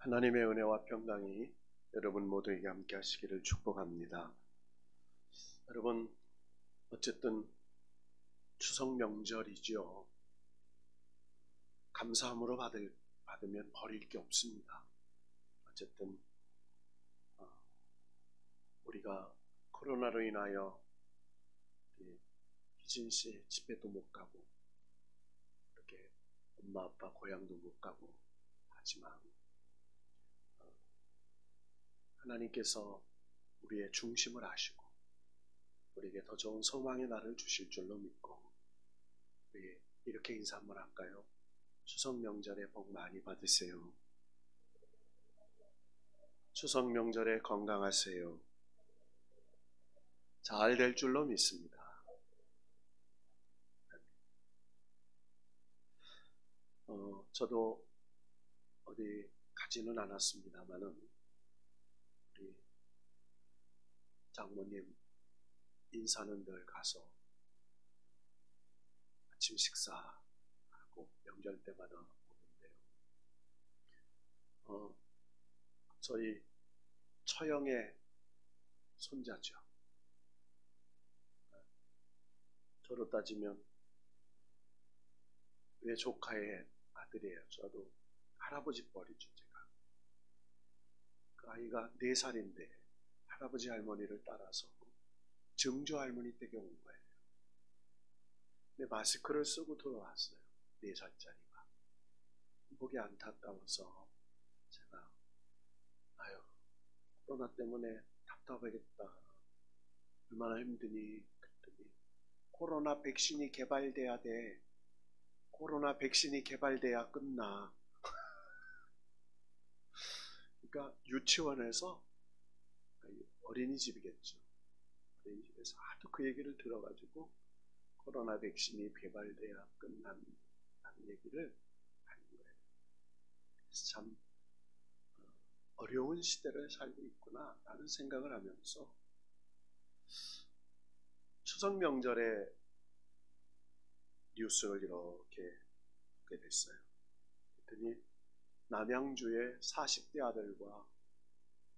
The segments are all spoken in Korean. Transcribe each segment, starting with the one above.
하나님의 은혜와 평강이 여러분 모두에게 함께 하시기를 축복합니다. 여러분, 어쨌든 추석 명절이죠. 감사함으로 받으면 버릴 게 없습니다. 어쨌든 우리가 코로나로 인하여 희진 씨 집에도 못 가고 이렇게 엄마 아빠 고향도 못 가고 하지만 하나님께서 우리의 중심을 아시고 우리에게 더 좋은 소망의 날을 주실 줄로 믿고 우리 이렇게 인사 한번 할까요? 추석 명절에 복 많이 받으세요. 추석 명절에 건강하세요. 잘 될 줄로 믿습니다. 저도 어디 가지는 않았습니다만은 우리 장모님 인사는 늘 가서 아침 식사하고 명절 때마다 오는데요. 저희 처형의 손자죠. 저로 따지면 외조카의 아들이에요. 저도 할아버지 뻘이죠, 제가. 그 아이가 4살인데 할아버지 할머니를 따라서 증조 할머니 댁에 온 거예요. 근데 마스크를 쓰고 돌아왔어요. 4살짜리가. 보기 안타까워서 제가 코로나 때문에 답답하겠다. 얼마나 힘드니? 그랬더니 코로나 백신이 개발돼야 돼. 코로나 백신이 개발돼야 끝나. 그러니까 유치원에서 어린이집이겠죠. 어린이집에서 하도 그 얘기를 들어가지고 코로나 백신이 개발돼야 끝난다는 얘기를 하는 거예요. 그래서 참 어려운 시대를 살고 있구나 라는 생각을 하면서 추석 명절에 뉴스를 이렇게 보게 됐어요. 그랬더니 남양주의 40대 아들과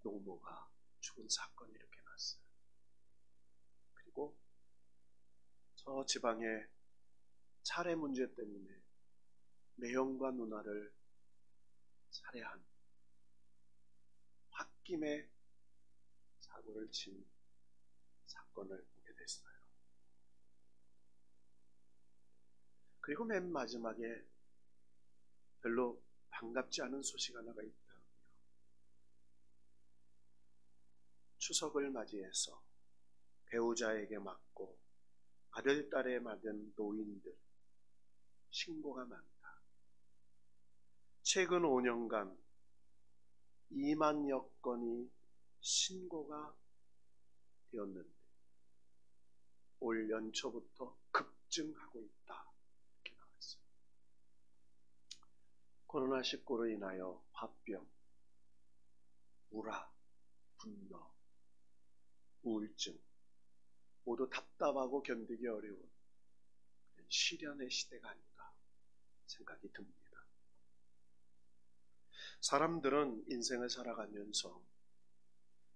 노모가 죽은 사건이 이렇게 났어요. 그리고 저 지방의 차례 문제 때문에 매형과 누나를 살해한 홧김에 사고를 친 사건을 보게 됐어요. 그리고 맨 마지막에 별로 반갑지 않은 소식 하나가 있더라고요. 추석을 맞이해서 배우자에게 맞고 아들, 딸에 맞은 노인들 신고가 많다. 최근 5년간 2만여 건이 신고가 되었는데 올 연초부터 급증하고 있다. 이렇게 나왔어요. 코로나19로 인하여 화병, 우라, 분노, 우울증 모두 답답하고 견디기 어려운 시련의 시대가 아닌가 생각이 듭니다. 사람들은 인생을 살아가면서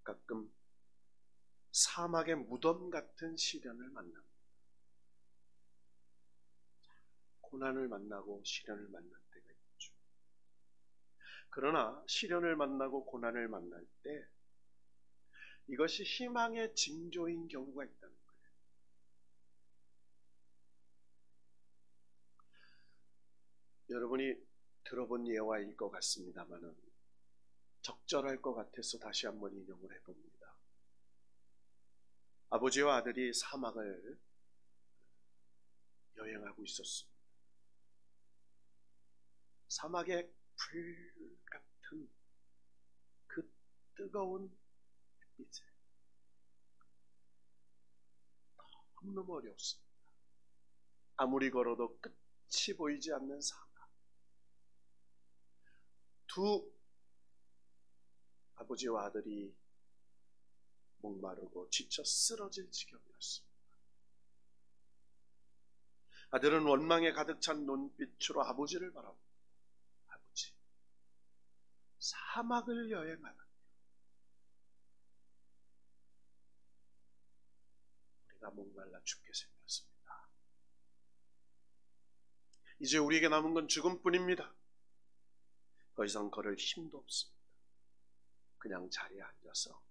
가끔 사막의 무덤 같은 시련을 만납니다. 고난을 만나고 시련을 만날 때가 있죠. 그러나 시련을 만나고 고난을 만날 때 이것이 희망의 징조인 경우가 있다는 거예요. 여러분이 들어본 예화일 것 같습니다만은 적절할 것 같아서 다시 한번 인용을 해봅니다. 아버지와 아들이 사막을 여행하고 있었습니다. 사막의 불 같은 그 뜨거운 햇빛에 너무너무 어려웠습니다. 아무리 걸어도 끝이 보이지 않는 사막. 두 아버지와 아들이 목마르고 지쳐 쓰러질 지경이었습니다. 아들은 원망에 가득 찬 눈빛으로 아버지를 바라봅니다. 아버지, 사막을 여행하는 우리가 목말라 죽게 생겼습니다. 이제 우리에게 남은 건 죽음뿐입니다. 더 이상 걸을 힘도 없습니다. 그냥 자리에 앉아서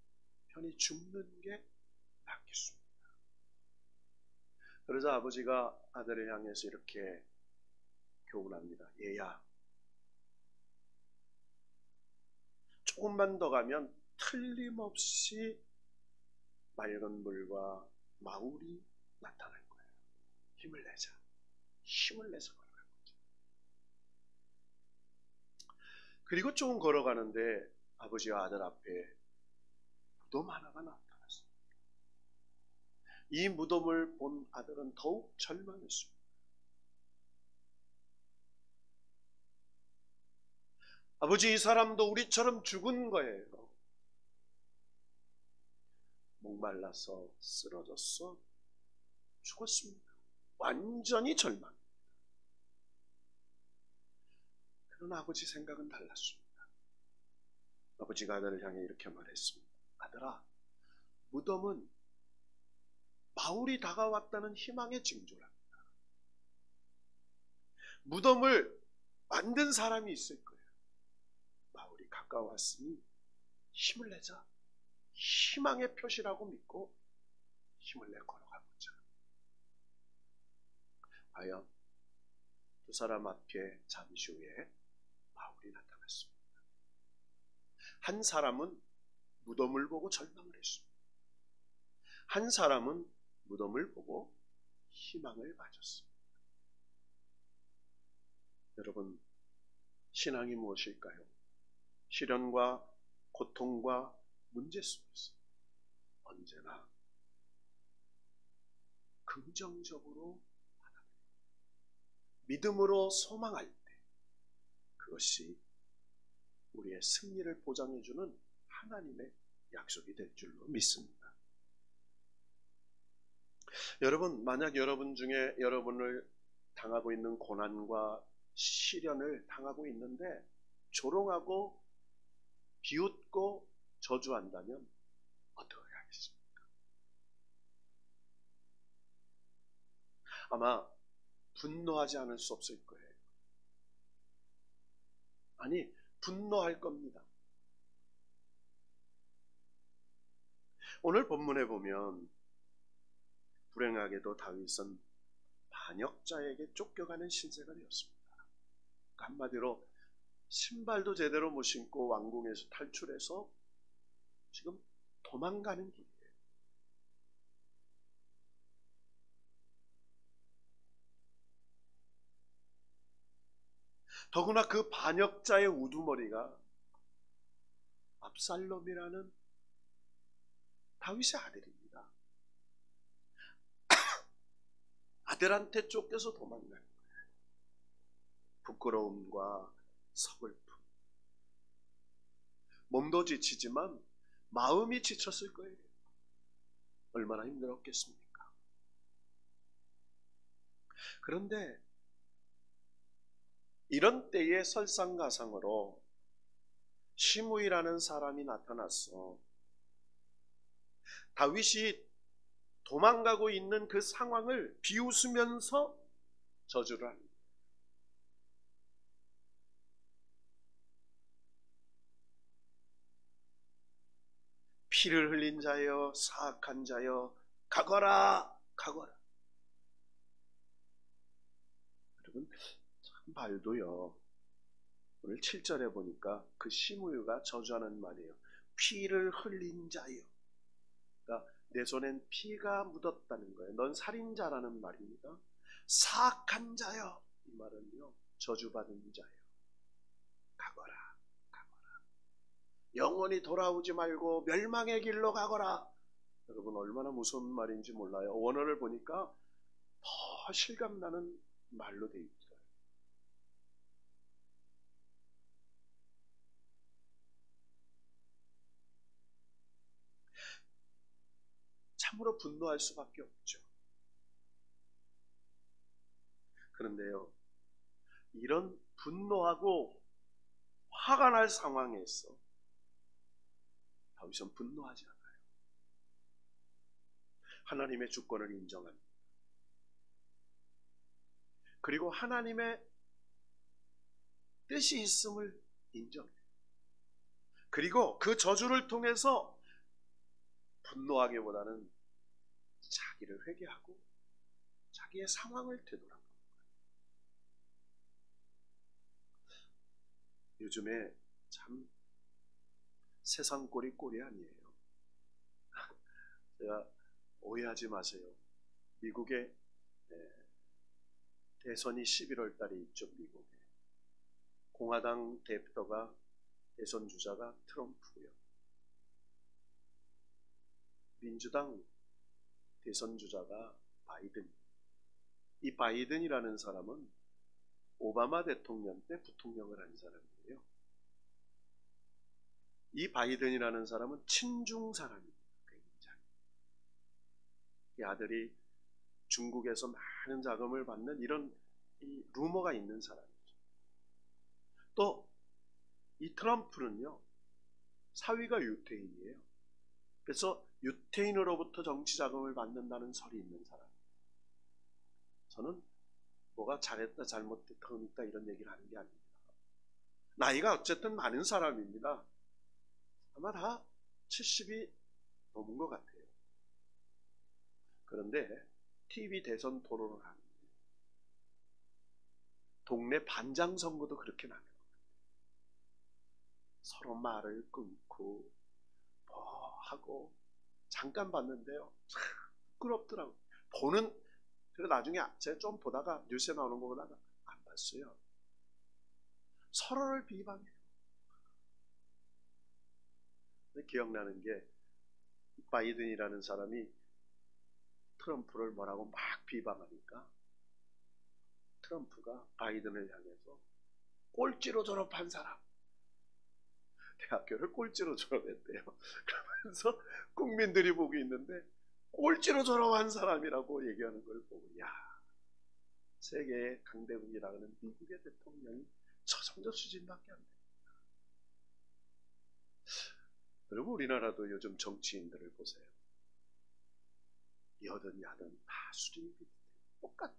편히 죽는 게 낫겠습니다. 그러자 아버지가 아들을 향해서 이렇게 교훈합니다. 얘야, 조금만 더 가면 틀림없이 맑은 물과 마울이 나타날 거예요. 힘을 내자. 힘을 내서 걸어갈 거죠. 그리고 조금 걸어가는데 아버지와 아들 앞에 무덤 하나가 나타났습니다. 이 무덤을 본 아들은 더욱 절망했습니다. 아버지, 이 사람도 우리처럼 죽은 거예요. 목말라서 쓰러졌어 죽었습니다. 완전히 절망. 그러나 아버지 생각은 달랐습니다. 아버지가 아들을 향해 이렇게 말했습니다. 아들아, 무덤은 바울이 다가왔다는 희망의 징조랍니다. 무덤을 만든 사람이 있을 거예요. 바울이 가까웠으니 힘을 내자. 희망의 표시라고 믿고 힘을 내 걸어가보자. 과연 두 사람 앞에 잠시 후에 바울이 나타났습니다. 한 사람은 무덤을 보고 절망을 했습니다. 한 사람은 무덤을 보고 희망을 가졌습니다. 여러분, 신앙이 무엇일까요? 시련과 고통과 문제 속에서 언제나 긍정적으로 받아들이고 믿음으로 소망할 때 그것이 우리의 승리를 보장해주는 하나님의 약속이 될 줄로 믿습니다. 여러분, 만약 여러분 중에 여러분을 당하고 있는 고난과 시련을 당하고 있는데 조롱하고 비웃고 저주한다면 어떻게 하겠습니까? 아마 분노하지 않을 수 없을 거예요. 아니, 분노할 겁니다. 오늘 본문에 보면 불행하게도 다윗은 반역자에게 쫓겨가는 신세가 되었습니다. 한마디로 신발도 제대로 못 신고 왕궁에서 탈출해서 지금 도망가는 길이에요. 더구나 그 반역자의 우두머리가 압살롬이라는 다윗의 아들입니다. 아들한테 쫓겨서 도망가는 거예요. 부끄러움과 서글픔. 몸도 지치지만 마음이 지쳤을 거예요. 얼마나 힘들었겠습니까? 그런데 이런 때에 설상가상으로 시므이라는 사람이 나타나서 다윗이 도망가고 있는 그 상황을 비웃으면서 저주를 합니다. 피를 흘린 자여, 사악한 자여, 가거라, 가거라. 여러분, 참 말도요. 오늘 7절에 보니까 그 시므이가 저주하는 말이에요. 피를 흘린 자여. 그러니까 내 손엔 피가 묻었다는 거예요. 넌 살인자라는 말입니다. 사악한 자여. 이 말은요, 저주받은 자여. 가거라, 가거라. 영원히 돌아오지 말고 멸망의 길로 가거라. 여러분, 얼마나 무서운 말인지 몰라요. 원어를 보니까 더 실감나는 말로 되어 있어요. 참으로 분노할 수밖에 없죠. 그런데요, 이런 분노하고 화가 날 상황에서 다윗은 분노하지 않아요. 하나님의 주권을 인정합니다. 그리고 하나님의 뜻이 있음을 인정해요. 그리고 그 저주를 통해서 분노하기보다는 자기를 회개하고 자기의 상황을 되돌아보는 거예요. 요즘에 참 세상 꼴이 꼴이 아니에요. 제가 오해하지 마세요. 미국의 대선이 11월 달에 있죠. 미국에 공화당 대표가 대선 주자가 트럼프고요. 민주당 대선 주자가 바이든. 이 바이든이라는 사람은 오바마 대통령 때 부통령을 한 사람이에요. 이 바이든이라는 사람은 친중 사람입니다. 굉장히. 이 아들이 중국에서 많은 자금을 받는 이런 루머가 있는 사람이죠. 또 이 트럼프는요, 사위가 유태인이에요. 그래서 유태인으로부터 정치 자금을 받는다는 설이 있는 사람이에요. 저는 뭐가 잘했다 잘못했다 이런 얘기를 하는 게 아닙니다. 나이가 어쨌든 많은 사람입니다. 아마 다 70이 넘은 것 같아요. 그런데 TV 대선 토론을 하는데 동네 반장 선거도 그렇게 나는 것 같아요. 서로 말을 끊고 뭐 하고 잠깐 봤는데요, 참 부끄럽더라고요. 그래 나중에 제가 좀 보다가 뉴스에 나오는 거 보다가 안 봤어요. 서로를 비방해요. 기억나는 게 바이든이라는 사람이 트럼프를 뭐라고 막 비방하니까 트럼프가 바이든을 향해서 꼴찌로 졸업한 사람, 대학교를 꼴찌로 졸업했대요. 그러면서 국민들이 보고 있는데 꼴찌로 졸업한 사람이라고 얘기하는 걸 보고, 야, 세계의 강대국이라는 미국의 대통령이 저 정도 수준밖에 안 됩니다. 여러분, 우리나라도 요즘 정치인들을 보세요. 여든 야든 다 수준이 비슷해요. 똑같아요.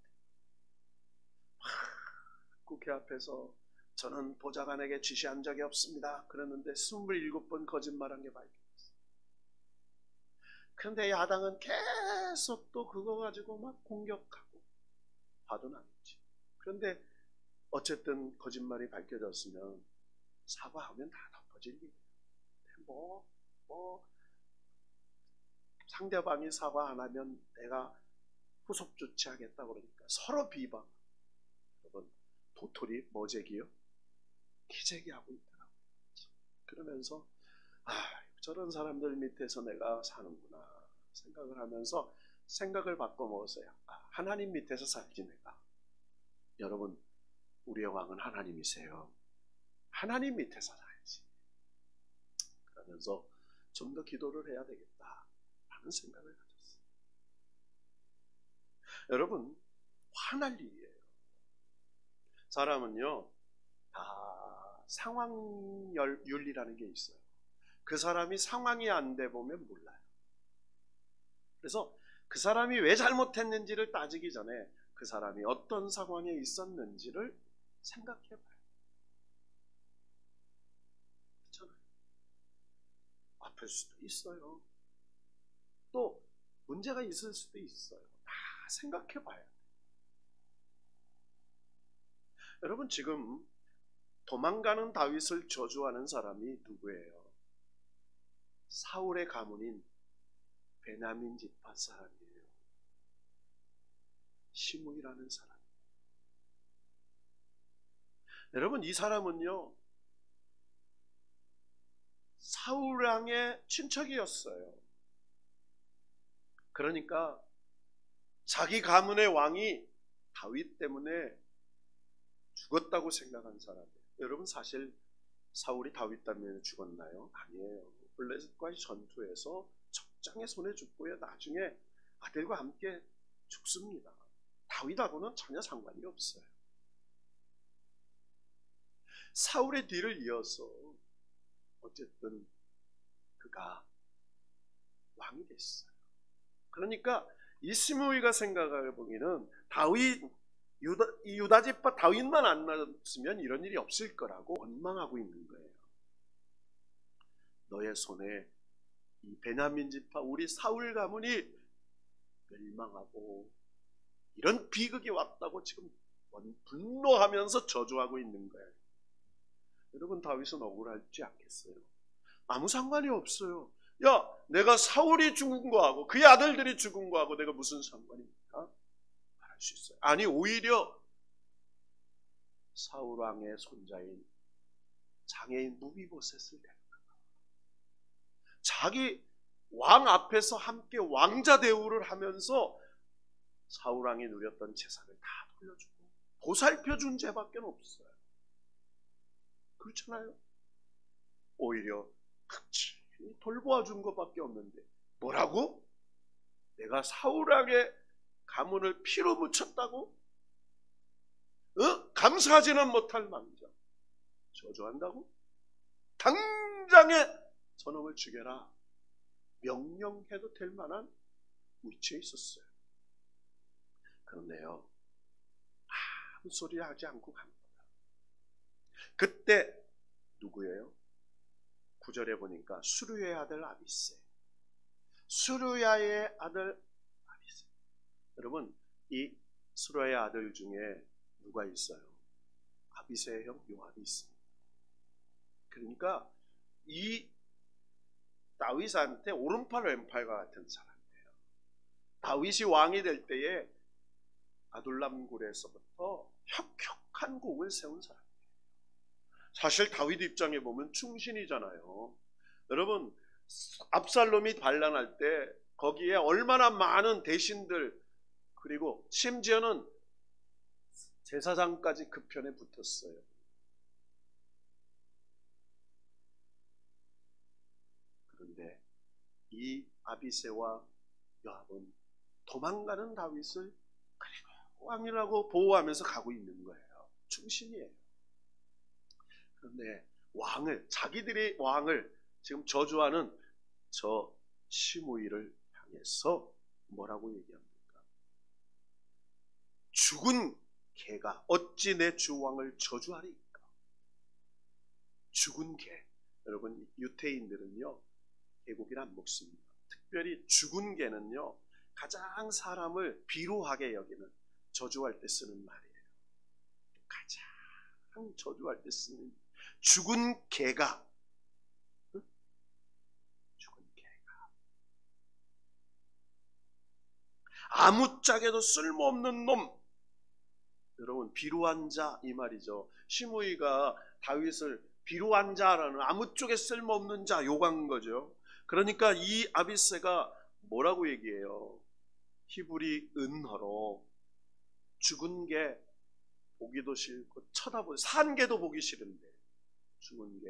국회 앞에서 저는 보좌관에게 지시한 적이 없습니다. 그러는데 27번 거짓말한 게 밝혀졌어요. 그런데 야당은 계속 또 그거 가지고 막 공격하고 화도 나겠지. 그런데 어쨌든 거짓말이 밝혀졌으면 사과하면 다 덮어질 일이에요. 상대방이 사과 안 하면 내가 후속 조치하겠다 그러니까 서로 비방. 여러분, 도토리 머재기요? 기재기하고 있더라고요. 그러면서 저런 사람들 밑에서 내가 사는구나 생각을 하면서 생각을 바꿔 먹었어요. 하나님 밑에서 살지 내가. 여러분, 우리의 왕은 하나님이세요. 하나님 밑에서 살지. 그러면서 좀 더 기도를 해야 되겠다 하는 생각을 가졌어요. 여러분, 화날 일이에요. 사람은요, 다 상황윤리라는 게 있어요. 그 사람이 상황이 안 돼 보면 몰라요. 그래서 그 사람이 왜 잘못했는지를 따지기 전에 그 사람이 어떤 상황에 있었는지를 생각해 봐요. 그렇잖아요. 아플 수도 있어요. 또 문제가 있을 수도 있어요. 다 생각해 봐요. 여러분, 지금 도망가는 다윗을 저주하는 사람이 누구예요? 사울의 가문인 베냐민 지파 사람이에요. 시므이라는 사람. 여러분, 이 사람은요, 사울 왕의 친척이었어요. 그러니까 자기 가문의 왕이 다윗 때문에 죽었다고 생각한 사람이에요. 여러분, 사실 사울이 다윗 때문에 죽었나요? 아니에요. 블레셋과의 전투에서 적장의 손에 죽고요, 나중에 아들과 함께 죽습니다. 다윗하고는 전혀 상관이 없어요. 사울의 뒤를 이어서 어쨌든 그가 왕이 됐어요. 그러니까 이 시므이가 생각해 보기에는 유다 지파 다윗만 안 났으면 이런 일이 없을 거라고 원망하고 있는 거예요. 너의 손에 이 베냐민 지파 우리 사울 가문이 멸망하고 이런 비극이 왔다고 지금 분노하면서 저주하고 있는 거예요. 여러분, 다윗은 억울하지 않겠어요? 아무 상관이 없어요. 야, 내가 사울이 죽은 거하고 그의 아들들이 죽은 거하고 내가 무슨 상관입니까? 말할 수 있어요. 아니, 오히려 사울 왕의 손자인 장애인 무비보셋을 데려가 자기 왕 앞에서 함께 왕자 대우를 하면서 사울 왕이 누렸던 재산을 다 돌려주고 보살펴준 죄밖에 없어요. 그렇잖아요. 오히려 극진히 돌보아준 것밖에 없는데 뭐라고? 내가 사울 왕의 가문을 피로 묻혔다고? 감사하지는 못할 망정 저주한다고? 당장에 저놈을 죽여라 명령해도 될 만한 위치에 있었어요. 그런데요, 아무 소리 하지 않고 갑니다. 그때 누구예요? 9절에 보니까 수르야의 아들 아비세. 수르야의 아들 아비세. 여러분, 이 수르야의 아들 중에 누가 있어요? 아비세의 형 요압이 있습니다. 그러니까 이 다윗한테 오른팔 왼팔과 같은 사람이에요. 다윗이 왕이 될 때에 아둘람 굴에서부터 혁혁한 공을 세운 사람이에요. 사실 다윗 입장에 보면 충신이잖아요. 여러분, 압살롬이 반란할 때 거기에 얼마나 많은 대신들 그리고 심지어는 제사장까지 그 편에 붙었어요. 그런데 이 아비세와 요압은 도망가는 다윗을 그리고 왕이라고 보호하면서 가고 있는 거예요. 충신이에요. 그런데 자기들이 왕을 지금 저주하는 저 시므이를 향해서 뭐라고 얘기합니까? 죽은 개가 어찌 내 주 왕을 저주하리까? 죽은 개. 여러분, 유태인들은요 개고기를 안 먹습니다. 특별히 죽은 개는요 가장 사람을 비루하게 여기는 저주할 때 쓰는 말이에요. 가장 저주할 때 쓰는 죽은 개가 아무짝에도 쓸모없는 놈. 여러분, 비루한 자 이 말이죠. 시므이가 다윗을 비루한 자라는 아무 쪽에 쓸모없는 자 욕한 거죠. 그러니까 이 아비세가 뭐라고 얘기해요? 히브리 은어로 죽은 개 보기도 싫고 산 개도 보기 싫은데 죽은 개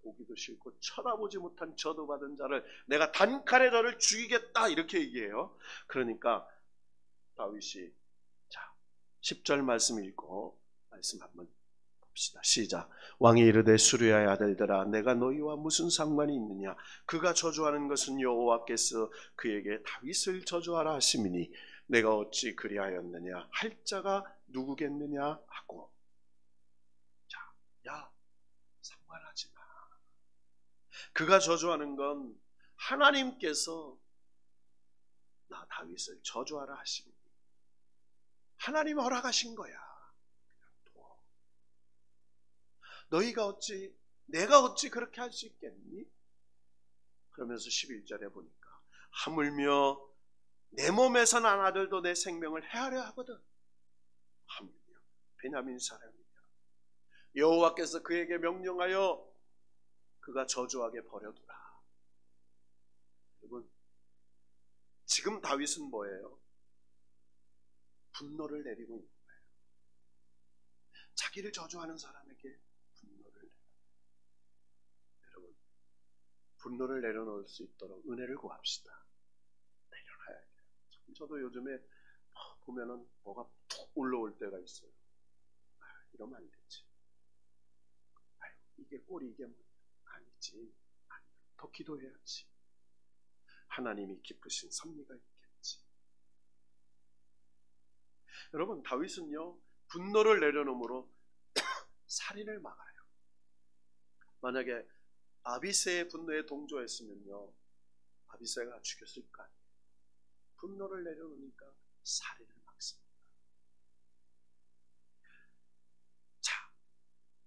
보기도 싫고 쳐다보지 못한 저주받은 자를 내가 단칼에 너를 죽이겠다 이렇게 얘기해요. 그러니까 다윗이 10절 말씀 읽고 말씀 한번 봅시다. 시작. 왕이 이르되 수르야의 아들들아 내가 너희와 무슨 상관이 있느냐? 그가 저주하는 것은 여호와께서 그에게 다윗을 저주하라 하심이니 내가 어찌 그리하였느냐? 할 자가 누구겠느냐 하고. 야 상관하지 마. 그가 저주하는 건 하나님께서 나 다윗을 저주하라 하심이니 하나님 허락하신 거야. 너희가 내가 어찌 그렇게 할 수 있겠니? 그러면서 11절에 보니까 하물며 내 몸에서 난 아들도 내 생명을 해하려 하거든. 하물며 베냐민 사람이야. 여호와께서 그에게 명령하여 그가 저주하게 버려두라. 여러분, 지금 다윗은 뭐예요? 분노를 내리고 있는 거예요. 자기를 저주하는 사람에게 분노를 내려. 여러분, 분노를 내려놓을 수 있도록 은혜를 구합시다. 내려놔야 돼요. 저도 요즘에 보면은 뭐가 툭 올라올 때가 있어요. 이러면 안 되지. 이게 꼴이 이게 뭐냐? 아니지. 아니, 더 기도해야지. 하나님이 기쁘신 섭리가 있겠지. 여러분, 다윗은요 분노를 내려놓음으로 살인을 막아요. 만약에 아비새의 분노에 동조했으면요 아비새가 죽였을 거 아니에요. 분노를 내려놓으니까 살인을 막습니다. 자,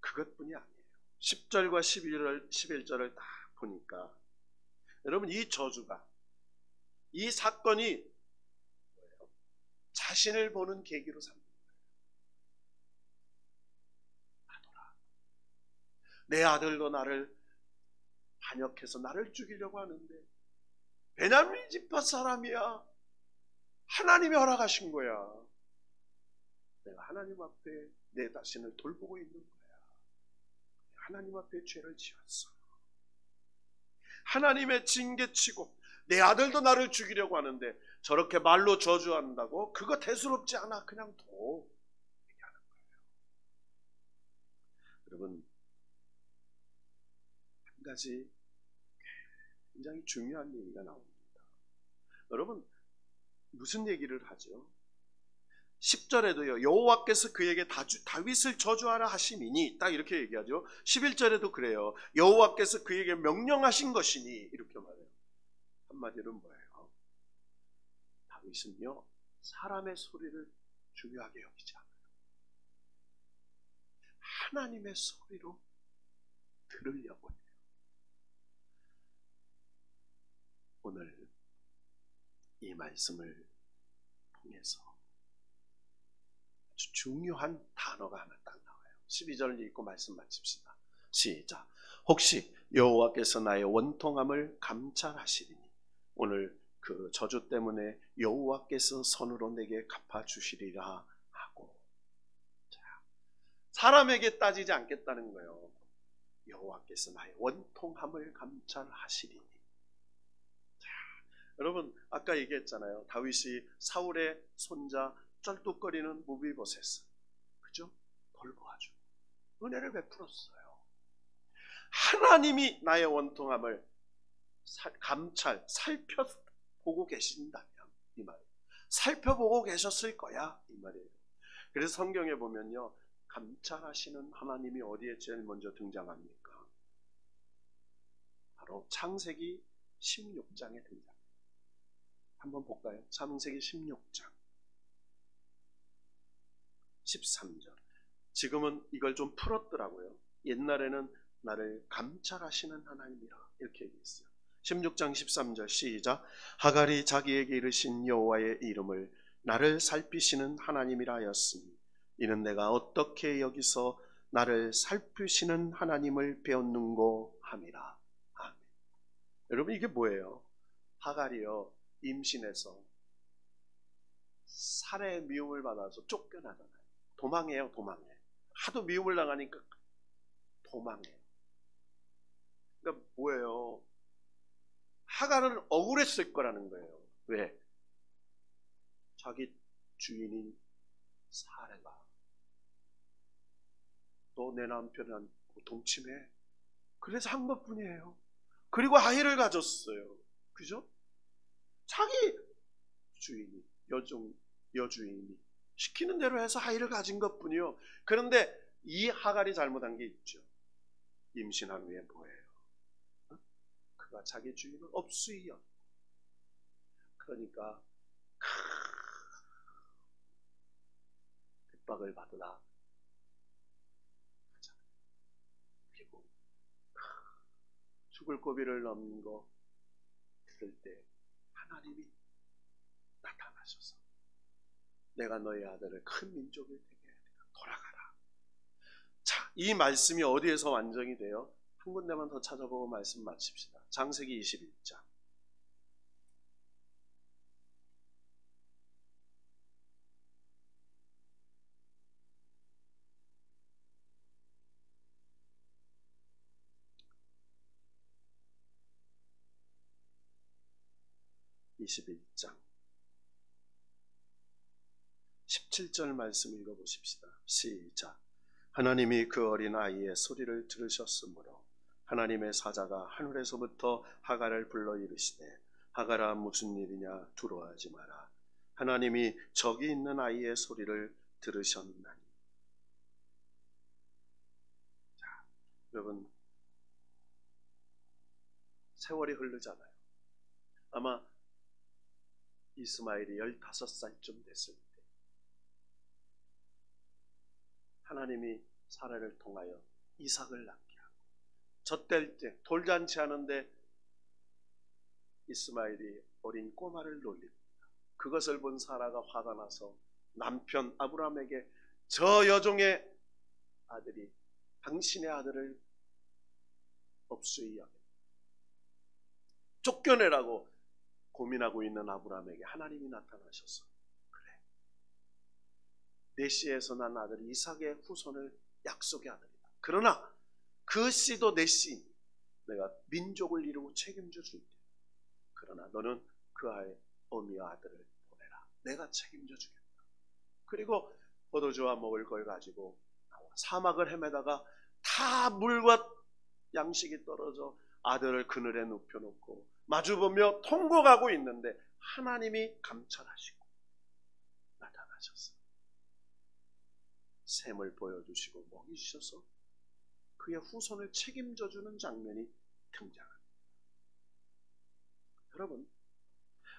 그것뿐이 아니에요. 10절과 11절을 다 보니까 여러분, 이 저주가, 이 사건이 뭐예요? 자신을 보는 계기로 삼는 거예요. 하더라. 내 아들도 나를 반역해서 나를 죽이려고 하는데 베냐민 지파 사람이야. 하나님이 허락하신 거야. 내가 하나님 앞에 내 자신을 돌보고 있는 거야. 하나님 앞에 죄를 지었어. 하나님의 징계치고 내 아들도 나를 죽이려고 하는데 저렇게 말로 저주한다고? 그거 대수롭지 않아. 그냥 둬. 얘기하는 거예요. 여러분, 한 가지 굉장히 중요한 얘기가 나옵니다. 여러분, 무슨 얘기를 하죠? 10절에도요 여호와께서 그에게 다윗을 저주하라 하심이니 딱 이렇게 얘기하죠. 11절에도 그래요. 여호와께서 그에게 명령하신 것이니 이렇게 말해요. 한마디로 뭐예요? 다윗은요 사람의 소리를 중요하게 여기지 않아요. 하나님의 소리로 들으려고 해요. 오늘 이 말씀을 통해서 아주 중요한 단어가 하나 딱 나와요. 12절을 읽고 말씀 마칩시다. 시작. 혹시 여호와께서 나의 원통함을 감찰하시리니. 오늘 그 저주 때문에 여호와께서 선으로 내게 갚아주시리라 하고, 자, 사람에게 따지지 않겠다는 거예요. 여호와께서 나의 원통함을 감찰하시리니. 자, 여러분 아까 얘기했잖아요. 다윗이 사울의 손자 쩔뚝거리는 무비보셋, 그죠? 돌보아주고 은혜를 베풀었어요. 하나님이 나의 원통함을 살펴보고 계신다면 이 말이에요. 살펴보고 계셨을 거야 이 말이에요. 그래서 성경에 보면요 감찰하시는 하나님이 어디에 제일 먼저 등장합니까? 바로 창세기 16장에 등장합니다. 한번 볼까요? 창세기 16장 13절. 지금은 이걸 좀 풀었더라고요. 옛날에는 나를 감찰하시는 하나님이라 이렇게 얘기했어요. 16장 13절 시작. 하갈이 자기에게 이르신 여호와의 이름을 나를 살피시는 하나님이라 하였으니 이는 내가 어떻게 여기서 나를 살피시는 하나님을 배웠는고 함이라. 아멘. 여러분 이게 뭐예요? 하갈이요 임신해서 살해 미움을 받아서 쫓겨나잖아요. 도망해요. 도망해. 하도 미움을 당하니까 도망해요. 그러니까 뭐예요? 하갈은 억울했을 거라는 거예요. 왜? 자기 주인인 사레가 너 내 남편은 동침해. 그래서 한 것뿐이에요. 그리고 아이를 가졌어요. 그죠? 자기 주인이 여주인이 시키는 대로 해서 아이를 가진 것뿐이요. 그런데 이 하갈이 잘못한 게 있죠. 임신한 후에 뭐예요? 그가 자기 주인을 업수이요. 그러니까 핍박을 받으라. 그리고 죽을 고비를 넘는 거 들을 때 하나님이 나타나셔서 내가 너의 아들을 큰 민족이 되게 해야 돌아가라. 자, 이 말씀이 어디에서 완성이 돼요? 한 군데만 더 찾아보고 말씀 마칩시다. 창세기 21장 21장 17절 말씀 읽어보십시다. 시작. 하나님이 그 어린 아이의 소리를 들으셨으므로 하나님의 사자가 하늘에서부터 하갈을 불러 이르시되 하갈아 무슨 일이냐 두려워하지 마라. 하나님이 저기 있는 아이의 소리를 들으셨나니. 자, 여러분, 세월이 흐르잖아요. 아마 이스마엘이 15살쯤 됐을 때 하나님이 사라를 통하여 이삭을 낳게 하고 젖될 때 돌잔치 하는데 이스마엘이 어린 꼬마를 놀립니다. 그것을 본 사라가 화가 나서 남편 아브라함에게 저 여종의 아들이 당신의 아들을 업수히 여겨 쫓겨내라고 고민하고 있는 아브라함에게 하나님이 나타나셔서 그래, 내 씨에서 난 아들 이삭의 후손을 약속의 아들이다. 그러나 그 씨도 내 씨니 내가 민족을 이루고 책임져 줄게. 그러나 너는 그 아이의 어미와 아들을 보내라. 내가 책임져 주겠다. 그리고 포도주와 먹을 걸 가지고 사막을 헤매다가 다 물과 양식이 떨어져 아들을 그늘에 눕혀놓고 마주보며 통곡하고 있는데 하나님이 감찰하시고 나타나셨어요. 샘을 보여주시고 먹이주셔서 그의 후손을 책임져주는 장면이 등장합니다. 여러분,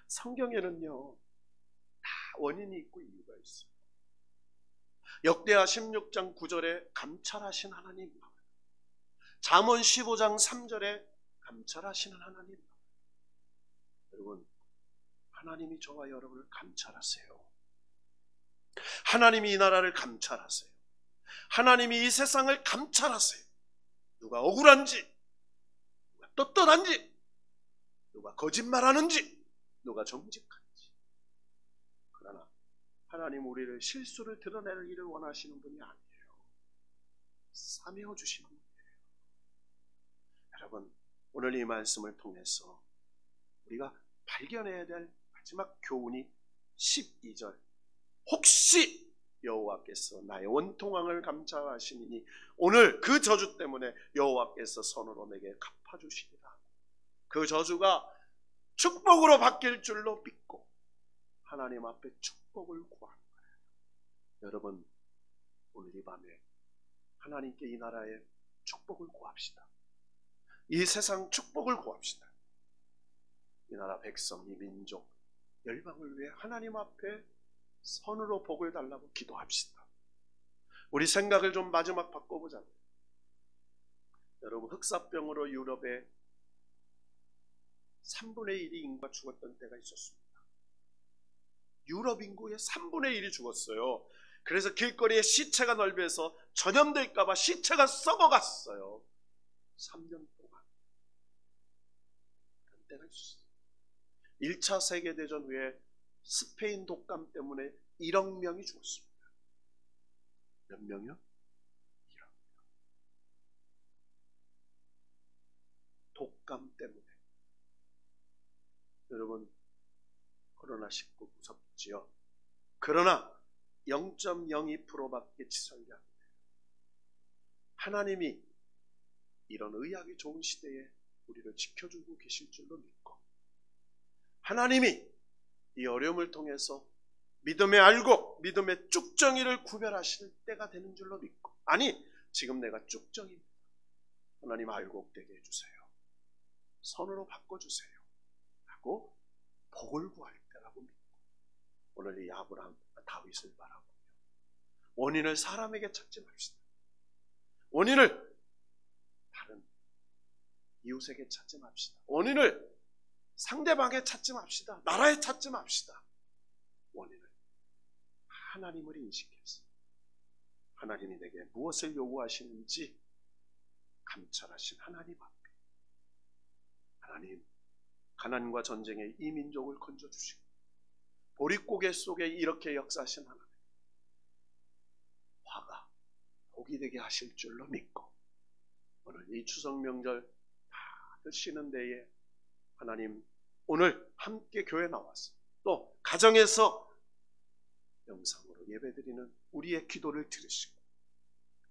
성경에는요 다 원인이 있고 이유가 있어요. 역대하 16장 9절에 감찰하신 하나님, 잠언 15장 3절에 감찰하시는 하나님. 여러분, 하나님이 저와 여러분을 감찰하세요. 하나님이 이 나라를 감찰하세요. 하나님이 이 세상을 감찰하세요. 누가 억울한지, 누가 떳떳한지, 누가 거짓말하는지, 누가 정직한지. 그러나 하나님 우리를 실수를 드러낼 일을 원하시는 분이 아니에요. 사메어 주시는 분이에요. 여러분, 오늘 이 말씀을 통해서 우리가 발견해야 될 마지막 교훈이 12절. 혹시 여호와께서 나의 원통함을 감찰하시니 오늘 그 저주 때문에 여호와께서 선으로 내게 갚아주시리라. 그 저주가 축복으로 바뀔 줄로 믿고 하나님 앞에 축복을 구하는 거예요. 여러분, 오늘 이 밤에 하나님께 이 나라의 축복을 구합시다. 이 세상 축복을 구합시다. 이 나라 백성, 이 민족, 열방을 위해 하나님 앞에 선으로 복을 달라고 기도합시다. 우리 생각을 좀 마지막 바꿔보자고요. 여러분, 흑사병으로 유럽에 3분의 1이 인구가 죽었던 때가 있었습니다. 유럽 인구의 3분의 1이 죽었어요. 그래서 길거리에 시체가 널브해서 전염될까봐 시체가 썩어갔어요. 3년 동안. 그런 때가 있었어요. 1차 세계대전 후에 스페인 독감 때문에 1억 명이 죽었습니다. 몇 명이요? 1억 명. 독감 때문에. 여러분, 코로나19 무섭지요? 그러나 0.02%밖에 치솟지 않아요. 하나님이 이런 의학이 좋은 시대에 우리를 지켜주고 계실 줄로 믿고, 하나님이 이 어려움을 통해서 믿음의 알고 믿음의 쭉정이를 구별하실 때가 되는 줄로 믿고, 아니 지금 내가 쭉정입니다. 하나님 알곡되게 해주세요. 선으로 바꿔주세요. 하고 복을 구할 때라고 믿고, 오늘 이 아브라함 다윗을 바라보며 원인을 사람에게 찾지 맙시다. 원인을 다른 이웃에게 찾지 맙시다. 원인을 상대방에 찾지 맙시다. 나라에 찾지 맙시다. 원인을 하나님을 인식해서 하나님이 내게 무엇을 요구하시는지 감찰하신 하나님 앞에, 하나님, 가난과 전쟁에 이 민족을 건져주시고 보릿고개 속에 이렇게 역사하신 하나님, 화가 복이 되게 하실 줄로 믿고, 오늘 이 추석 명절 다들 쉬는 데에 하나님 오늘 함께 교회 나와서 또 가정에서 영상으로 예배드리는 우리의 기도를 들으시고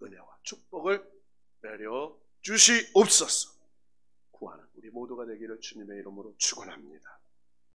은혜와 축복을 내려 주시옵소서. 구하는 우리 모두가 되기를 주님의 이름으로 축원합니다.